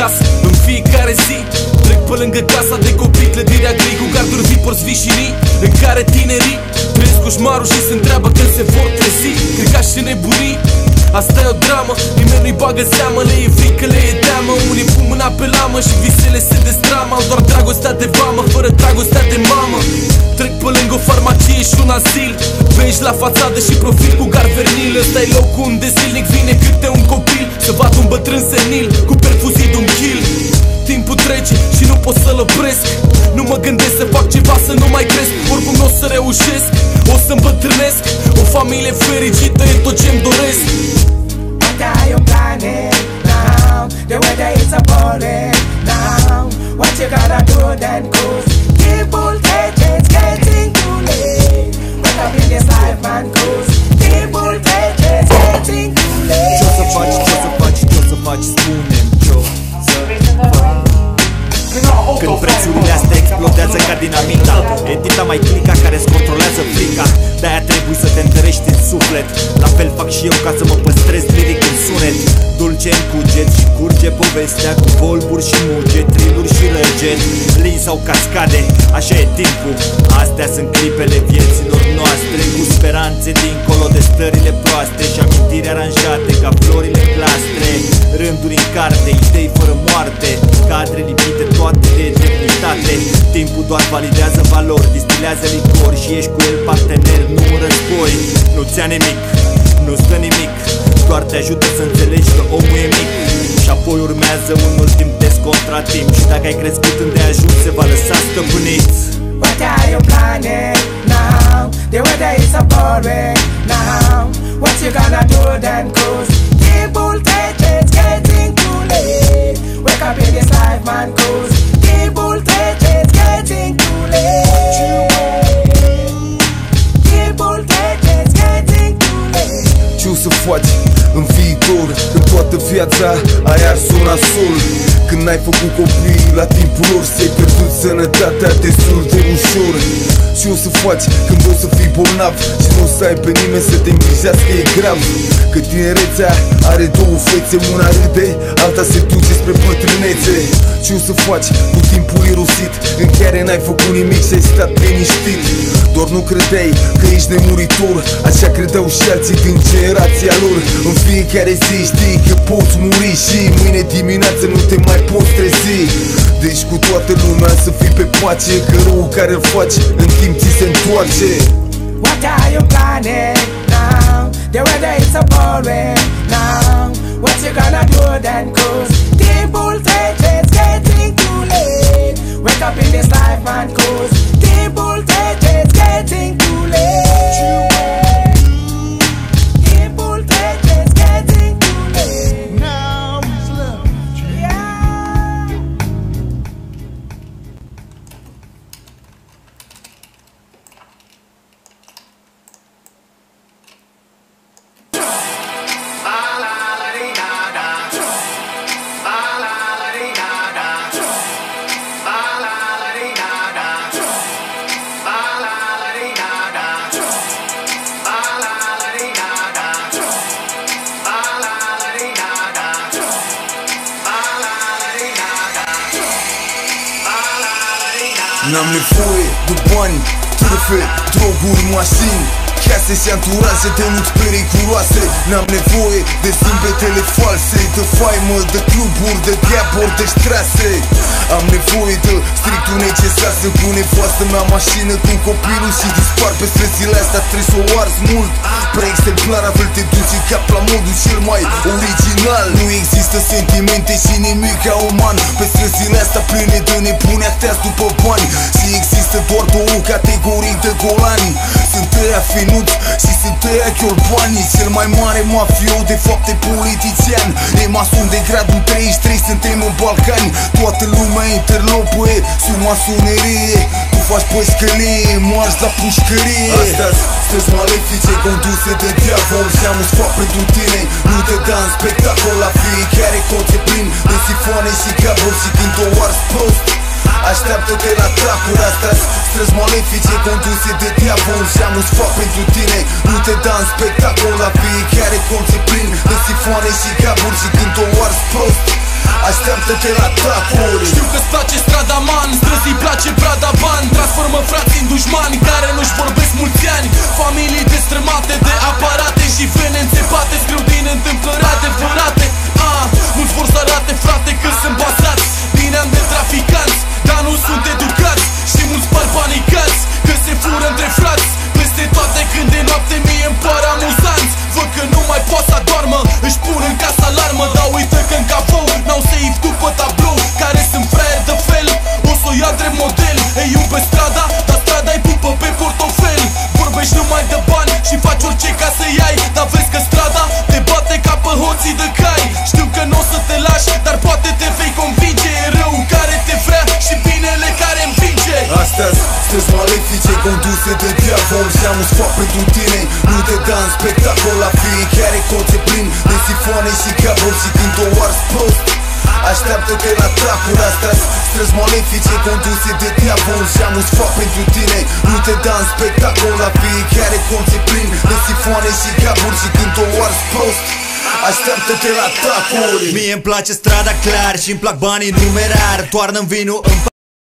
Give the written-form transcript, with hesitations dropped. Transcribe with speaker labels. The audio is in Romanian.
Speaker 1: acasă în fiecare zi. Trec pe lângă casa de copii, clădirea gri cu garduri vii, porți vișinii în care tinerii trăiesc coșmarul și se întreabă când se vor trezi. Cred că și nebunii, asta e o dramă, nimeni nu-i bagă seamă, le e frică, le e teamă. Unii pun mâna pe lamă și visele se destramă. Au doar dragostea de vamă, fără dragostea de mamă. Trec pe lângă o farmacie și un azil, benci la fațadă și profil cu garvernil. Ăsta e locul unde zilnic vine câte un copil să vadă un bătrân senil cu perfuzii de un kill. Timpul trece și nu pot să-l opresc. Nu mă gândesc să fac ceva să nu mai cresc. Oricum nu o să reușesc, o să îmbătrânesc. O familie fericită e tot ce-mi doresc.
Speaker 2: What are you planning now? The weather is boring now. What you gonna do then? Cause the voltage is getting too late. Wake up in this life, man, cause the voltage is getting too late.
Speaker 3: Ce-o să faci, ce-o să faci, ce-o să faci, spune-mi ce-o să faci. Când prețurile astea explodează ca dinamita, e dita mai clica care-ți controlează frica. De-aia trebuie să te întărești în suflet. La fel fac și eu ca să mă păstrez liric în sunet. Dulce în cuget și curge povestea cu volburi și muge, triluri și răget, lin sau cascade, așa e timpul. Astea sunt clipele vieților noastre, cu speranțe dincolo de stările proaste și amintiri aranjate ca florile clastre. Rânduri în carte, idei fără moarte, cadre lipite toate de eternitate. Timpul doar validează valori, distilează licor și ești cu el partener, nu un război. Nu-ți ia nimic, nu stă nimic, doar te ajută să înțelegi că omul e mic. Și apoi urmează un ultim test contra timp. Și dacă ai crescut îndeajuns, se va lăsa stăpânit.
Speaker 2: What are you planning now? The weather is boring now. What you gonna do then? Cause the voltage is getting too late. Wake up in this life, man, cause the voltage is getting too late. The voltage is getting too late.
Speaker 4: Ce-o să faci în viitor? Când toată viața ai ars un nasol. Când n-ai făcut copii la timpul lor, ți-ai pierdut sănătatea destul de ușor. Ce o să faci când o să fii bolnav și nu o să ai pe nimeni să te îngrijească, e grav. Că tinerețea are două fețe, una râde, alta se duce spre bătrânețe. Ce o să faci cu timpul irosit în care n-ai făcut nimic și ai stat liniștit? Doar nu credeai că ești nemuritor, așa credeau și alții din generația lor. În fiecare zi știi că poți muri și mâine dimineață nu te mai poți trezi. Deci cu toată lumea să fii pe pace, că răul care îl faci în timp ți se întoarce.
Speaker 2: What are you planning now? The weather is boring now. What you gonna do then? Cause the voltage is getting too late. Wake up in this life, man, cause the voltage is getting too late. The voltage is getting too late. Now it's love. Yeah.
Speaker 4: N-am nevoie de bani, trufe, droguri, mașini, case și anturaje de nuți periculoase. N-am nevoie de zâmbetele false, de faimă, de cluburi, de gheaburi, de strase. Am nevoie de strictul necesar să pun nevastă mea mașină cu copilul și dispar pe străzile astea. Trebuie să o arzi mult, prea exemplar, altfel te duci în cap la modul cel mai original. Nu există sentimente și nimic ca uman pe străzile astea pline de nebuni acteați după bani. Și există doar două categorii de golani. Sunt ăia finuți și sunt ăia chiolbanii. Cel mai mare mafio de fapt e politician. E mason de gradul 33, suntem în Balcani. Toată lumea interlopă sub masonerie. Tu faci pe scălie, marși la pușcărie. Astăzi străzi malefice conduse de diavol și am un sfat pentru tine. Nu te da în spectacol, la fiecare colțe plin de sifoane și cabluri. Și când o arzi prost, așteaptă-te la tracuri. Astăzi străzi malefice conduse de diavol și am un sfat pentru tine. Nu te da în spectacol, la fiecare colțe plin de sifoane și cabluri. Și când o arzi prost, așteaptă-te la tacuri.
Speaker 1: Știu că-ți place strada, man, străzii place brada, bani. Transformă frații în dușmani care nu-și vorbesc mulți ani. Familii destrămate de aparate și vene înțepate, scriu din întâmplări adevărate. Mulți vor să arate, frate, că sunt bazați din ani de traficanți, dar nu sunt educați. Și mulți par panicați că se fură între frați peste toate când de noapte mie îmi par amuzanți. Văd că nu mai poate să doarmă, își pun în casă alarmă, dar uită că în cafou n-au safe după tablou. Care sunt fraieri de fel, o să o ia drept model. Ei iubesc strada, dar strada-i pupă pe portofel. Vorbești numai de bani și faci orice ca să-i ai, dar vezi că strada te bate ca pe hoții de cai. Știu că n-o să te lași, dar poate te vei convinge. E rău care te vrea și binele care învinge.
Speaker 4: Astea-s străzi malefice conduse de diavol și am un sfat pentru tine. Nu te da în spectacol, la fiecare colțe plin de sifoane și cablu și când o arzi prost, așteaptă-te la tracuri. Astea-s străzi malefice conduse de diavol și am un sfat pentru tine. Nu te da în spectacol, la fiecare colțe plin de sifoane și cablu și când o arzi prost, așteaptă-te la tacuri.
Speaker 3: Mie îmi place strada clar și îmi plac banii numerar. Toarnă-mi vinul în